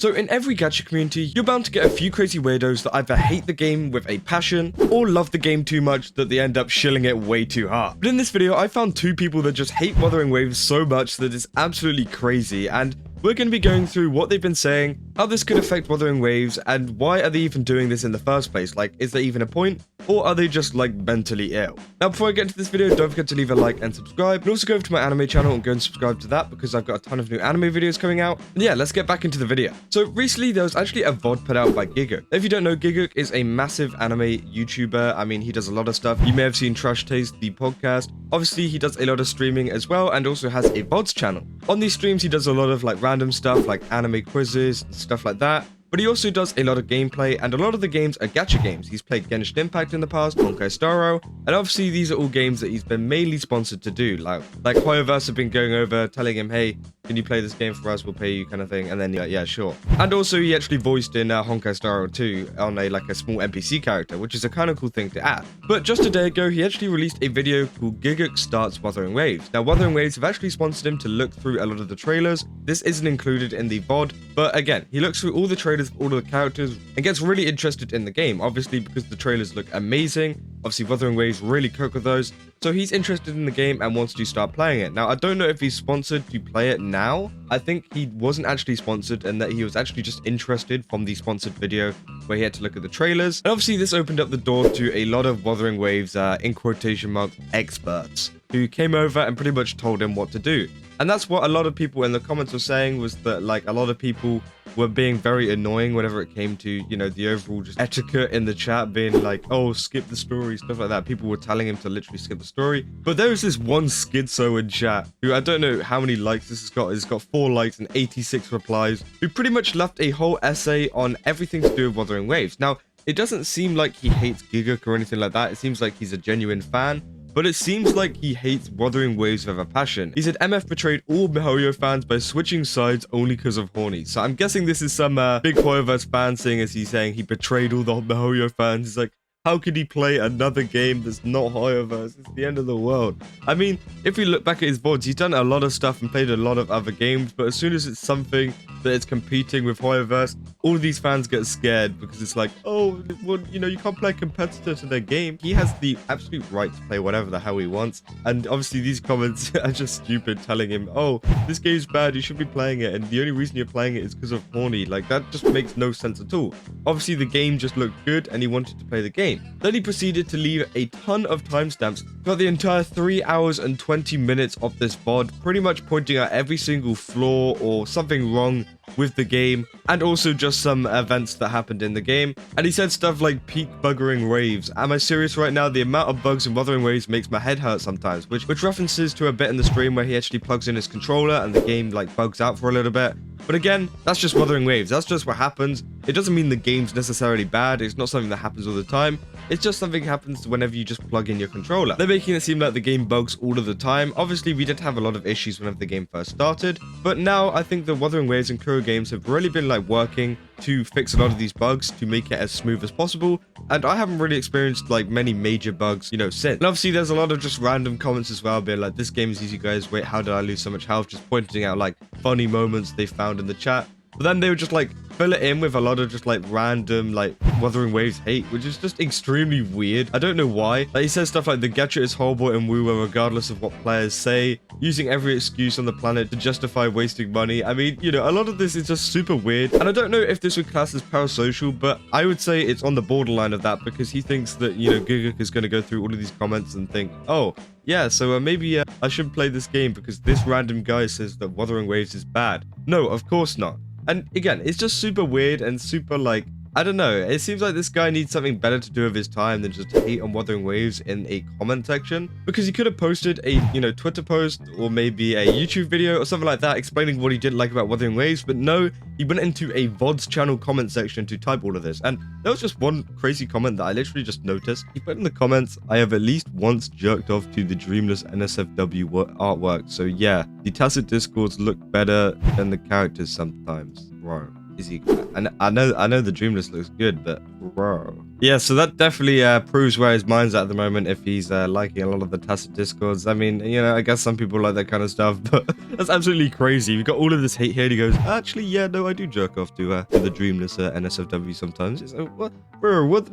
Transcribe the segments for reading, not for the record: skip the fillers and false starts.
So in every gacha community, you're bound to get a few crazy weirdos that either hate the game with a passion or love the game too much that they end up shilling it way too hard. But in this video, I found two people that just hate Wuthering Waves so much that it's absolutely crazy, and we're going to be going through what they've been saying, how this could affect Wuthering Waves, and why are they even doing this in the first place? Like, is there even a point? Or are they just, like, mentally ill? Now, before I get into this video, don't forget to leave a like and subscribe. And also go over to my anime channel and go and subscribe to that because I've got a ton of new anime videos coming out. And yeah, let's get back into the video. So recently, there was actually a VOD put out by Gigguk. If you don't know, Gigguk is a massive anime YouTuber. I mean, he does a lot of stuff. You may have seen Trash Taste, the podcast. Obviously, he does a lot of streaming as well and also has a VODs channel. On these streams, he does a lot of, like, random stuff like anime quizzes and stuff like that. But he also does a lot of gameplay, and a lot of the games are gacha games. He's played Genshin Impact in the past, Honkai Star Rail, and obviously these are all games that he's been mainly sponsored to do. Like Hoyoverse have been going over, telling him, hey, can you play this game for us? We'll pay you, kind of thing. And then yeah, sure. And also he actually voiced in Honkai Star Rail 2 on a small NPC character, which is a kind of cool thing to add. But just a day ago, he actually released a video called Gigguk Starts Wuthering Waves. Now, Wuthering Waves have actually sponsored him to look through a lot of the trailers. This isn't included in the VOD, but again, he looks through all the trailers, all of the characters, and gets really interested in the game, obviously because the trailers look amazing. Obviously, Wuthering Waves really cook with those, so he's interested in the game and wants to start playing it. Now, I don't know if he's sponsored to play it now. I think he wasn't actually sponsored and that he was actually just interested from the sponsored video where he had to look at the trailers. And obviously, this opened up the door to a lot of Wuthering Waves, in quotation marks, experts, who came over and pretty much told him what to do. And that's what a lot of people in the comments were saying, was that, like, a lot of people were being very annoying whenever it came to, you know, the overall just etiquette in the chat, being like, oh, skip the story, stuff like that. People were telling him to literally skip the story. But there was this one schizo in chat who, I don't know how many likes this has got. It's got 4 likes and 86 replies, who pretty much left a whole essay on everything to do with Wuthering Waves. Now, it doesn't seem like he hates Gigguk or anything like that. It seems like he's a genuine fan. But it seems like he hates Wuthering Waves with a passion. He said MF betrayed all MiHoYo fans by switching sides only because of horny. So I'm guessing this is some big Hoyoverse fan thing, as he's saying he betrayed all the MiHoYo fans. He's like, how could he play another game that's not Hoyoverse? It's the end of the world. I mean, if we look back at his VODs, he's done a lot of stuff and played a lot of other games, but as soon as it's something that is competing with Hoyoverse, all of these fans get scared because it's like, oh, well, you know, you can't play a competitor to their game. He has the absolute right to play whatever the hell he wants. And obviously these comments are just stupid, telling him, oh, this game's bad, you should be playing it. And the only reason you're playing it is because of horny. Like, that just makes no sense at all. Obviously the game just looked good and he wanted to play the game. Then he proceeded to leave a ton of timestamps throughout the entire 3 hours and 20 minutes of this VOD, pretty much pointing out every single flaw or something wrong with the game, and also just some events that happened in the game. And he said stuff like peak buggering waves. Am I serious right now? The amount of bugs in Wuthering Waves makes my head hurt sometimes, which references to a bit in the stream where he actually plugs in his controller and the game like bugs out for a little bit. But again, that's just Wuthering Waves. That's just what happens. It doesn't mean the game's necessarily bad. It's not something that happens all the time. It's just something that happens whenever you just plug in your controller. They're making it seem like the game bugs all of the time. Obviously, we did have a lot of issues whenever the game first started, but now I think the Wuthering Waves and Kuro games have really been like working to fix a lot of these bugs to make it as smooth as possible, and I haven't really experienced like many major bugs, you know, since. And obviously there's a lot of just random comments as well, being like, this game is easy guys, wait, how did I lose so much health, just pointing out like funny moments they found in the chat. But then they would just like fill it in with a lot of just like random like Wuthering Waves hate, which is just extremely weird. I don't know why. Like, he says stuff like the gacha is horrible in wuwa regardless of what players say, using every excuse on the planet to justify wasting money. I mean, you know, a lot of this is just super weird, and I don't know if this would class as parasocial, but I would say it's on the borderline of that, because he thinks that, you know, Gigguk is going to go through all of these comments and think, oh yeah, so maybe I should play this game because this random guy says that Wuthering Waves is bad. No, of course not. And again, it's just super weird and super like, I don't know, it seems like this guy needs something better to do with his time than just hate on Wuthering Waves in a comment section, because he could have posted a, you know, Twitter post or maybe a YouTube video or something like that explaining what he didn't like about Wuthering Waves, but no, he went into a VODs channel comment section to type all of this. And there was just one crazy comment that I literally just noticed. He put in the comments, I have at least once jerked off to the Dreamless NSFW artwork, so yeah, the tacit discords look better than the characters sometimes. Bro. Is he? And I know the Dreamless looks good, but bro, Yeah, so that definitely proves where his mind's at the moment if he's liking a lot of the tacit discords. I mean, you know, I guess some people like that kind of stuff, but that's absolutely crazy. We've got all of this hate here, and he goes, actually, yeah, no, I do jerk off to the dreamless NSFW sometimes. It's like, what, bro, what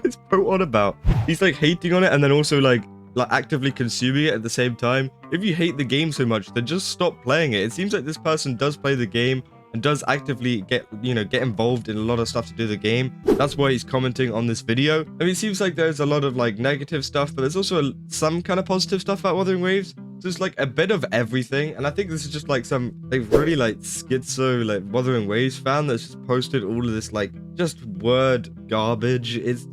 is bro on about? He's like hating on it and then also like actively consuming it at the same time. If you hate the game so much, then just stop playing it. It seems like this person does play the game and does actively get involved in a lot of stuff to do the game. That's why he's commenting on this video. I mean, it seems like there's a lot of like negative stuff, but there's also some kind of positive stuff about Wuthering Waves. So it's like a bit of everything, and I think this is just like some like really like schizo like Wuthering Waves fan that's just posted all of this like just word garbage. It's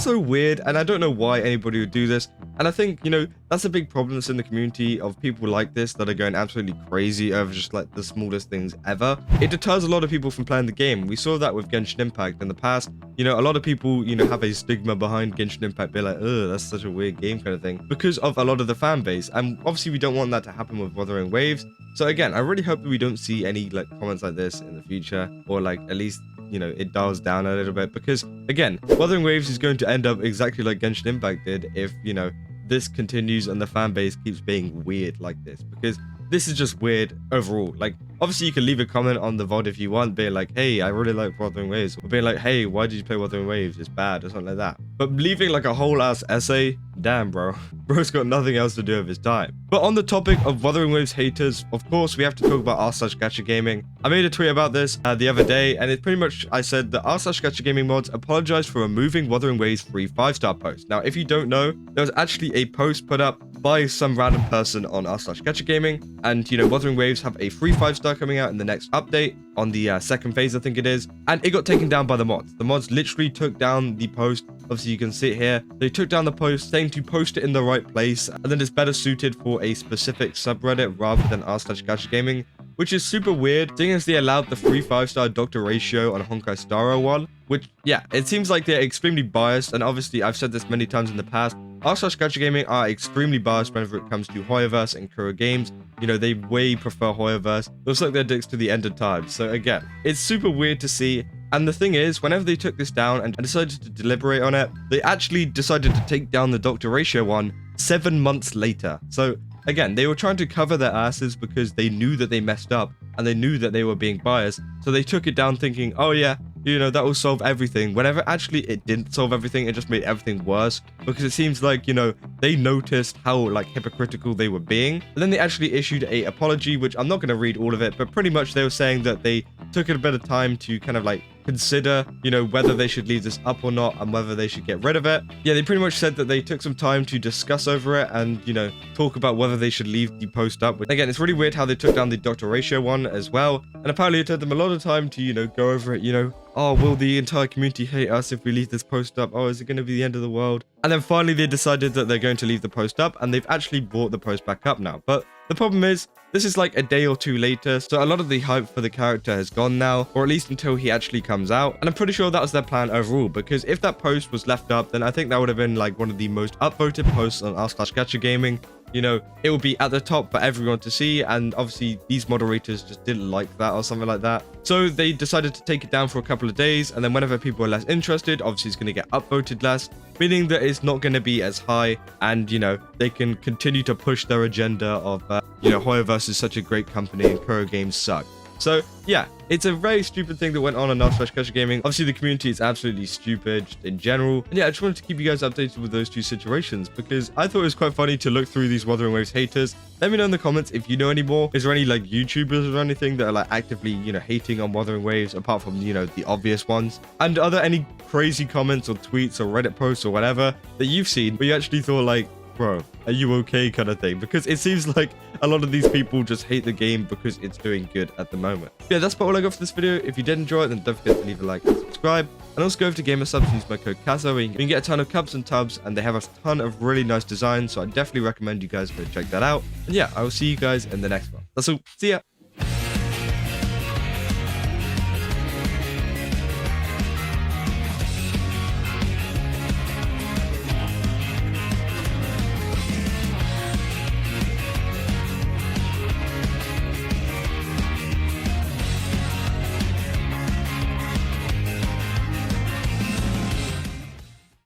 so weird, and I don't know why anybody would do this. And I think, you know, that's a big problem that's in the community of people like this that are going absolutely crazy over just like the smallest things ever. It deters a lot of people from playing the game. We saw that with Genshin Impact in the past. You know, a lot of people, you know, have a stigma behind Genshin Impact. They're like, ugh, that's such a weird game kind of thing because of a lot of the fan base. And obviously we don't want that to happen with Wuthering Waves. So again, I really hope that we don't see any like comments like this in the future, or like at least, you know, it dials down a little bit, because again, Wuthering Waves is going to end up exactly like Genshin Impact did if, you know, this continues and the fan base keeps being weird like this, because this is just weird overall. Like, obviously you can leave a comment on the VOD if you want, being like, hey, I really like Wuthering Waves, or being like, hey, why did you play Wuthering Waves, it's bad, or something like that. But leaving like a whole ass essay, damn, bro, bro's got nothing else to do with his time. But on the topic of Wuthering Waves haters, of course we have to talk about r/GachaGaming. I made a tweet about this the other day, and it's pretty much, I said that r/GachaGaming mods apologized for removing Wuthering Waves free 5-star post. Now, if you don't know, there was actually a post put up by some random person on r/GachaGaming, and you know, Wuthering Waves have a free 5-star coming out in the next update on the second phase, I think it is, and it got taken down by the mods. The mods literally took down the post. Obviously you can see it here, they took down the post saying to post it in the right place, and then it's better suited for a specific subreddit rather than r/GachaGaming, which is super weird, seeing as they allowed the free 5-star Dr. Ratio on Honkai Star Rail 1, which, yeah, it seems like they're extremely biased, and obviously I've said this many times in the past, r/GachaGaming are extremely biased whenever it comes to Hoyoverse and Kuro Games. You know, they way prefer Hoyoverse. Looks like their dicks to the end of time. So again, it's super weird to see. And the thing is, whenever they took this down and decided to deliberate on it, they actually decided to take down the Dr. Ratio one 7 months later. So again, they were trying to cover their asses because they knew that they messed up and they knew that they were being biased. So they took it down thinking, oh yeah, you know, that will solve everything. Whenever actually it didn't solve everything, it just made everything worse, because it seems like, you know, they noticed how like hypocritical they were being. And then they actually issued a apology, which I'm not going to read all of it, but pretty much they were saying that they took a bit of time to kind of like consider, you know, whether they should leave this up or not and whether they should get rid of it. Yeah, they pretty much said that they took some time to discuss over it and, you know, talk about whether they should leave the post up. Again, it's really weird how they took down the Dr. Ratio one as well. And apparently it took them a lot of time to, you know, go over it, you know, oh, will the entire community hate us if we leave this post up? Oh, is it going to be the end of the world? And then finally they decided that they're going to leave the post up, and they've actually brought the post back up now. But the problem is, this is like a day or two later, so a lot of the hype for the character has gone now, or at least until he actually comes out. And I'm pretty sure that was their plan overall, because if that post was left up, then I think that would have been like one of the most upvoted posts on r/GachaGaming. You know, it would be at the top for everyone to see, and obviously these moderators just didn't like that or something like that. So they decided to take it down for a couple of days, and then whenever people are less interested, obviously it's going to get upvoted less, meaning that it's not going to be as high, and, you know, they can continue to push their agenda of, you know, Hoyoverse is such a great company and Kuro games suck. So yeah, it's a very stupid thing that went on r/GachaGaming. Obviously the community is absolutely stupid in general. And yeah, I just wanted to keep you guys updated with those two situations, because I thought it was quite funny to look through these Wuthering Waves haters. Let me know in the comments if you know any more. Is there any like YouTubers or anything that are like actively, you know, hating on Wuthering Waves apart from, you know, the obvious ones? And are there any crazy comments or tweets or Reddit posts or whatever that you've seen where you actually thought like, bro, are you okay kind of thing? Because it seems like a lot of these people just hate the game because it's doing good at the moment. Yeah, that's about all I got for this video. If you did enjoy it, then don't forget to leave a like and subscribe. And also go over to GamerSubs and use my code KAZO, where you can get a ton of cups and tubs, and they have a ton of really nice designs, so I definitely recommend you guys go check that out. And yeah, I will see you guys in the next one. That's all. See ya.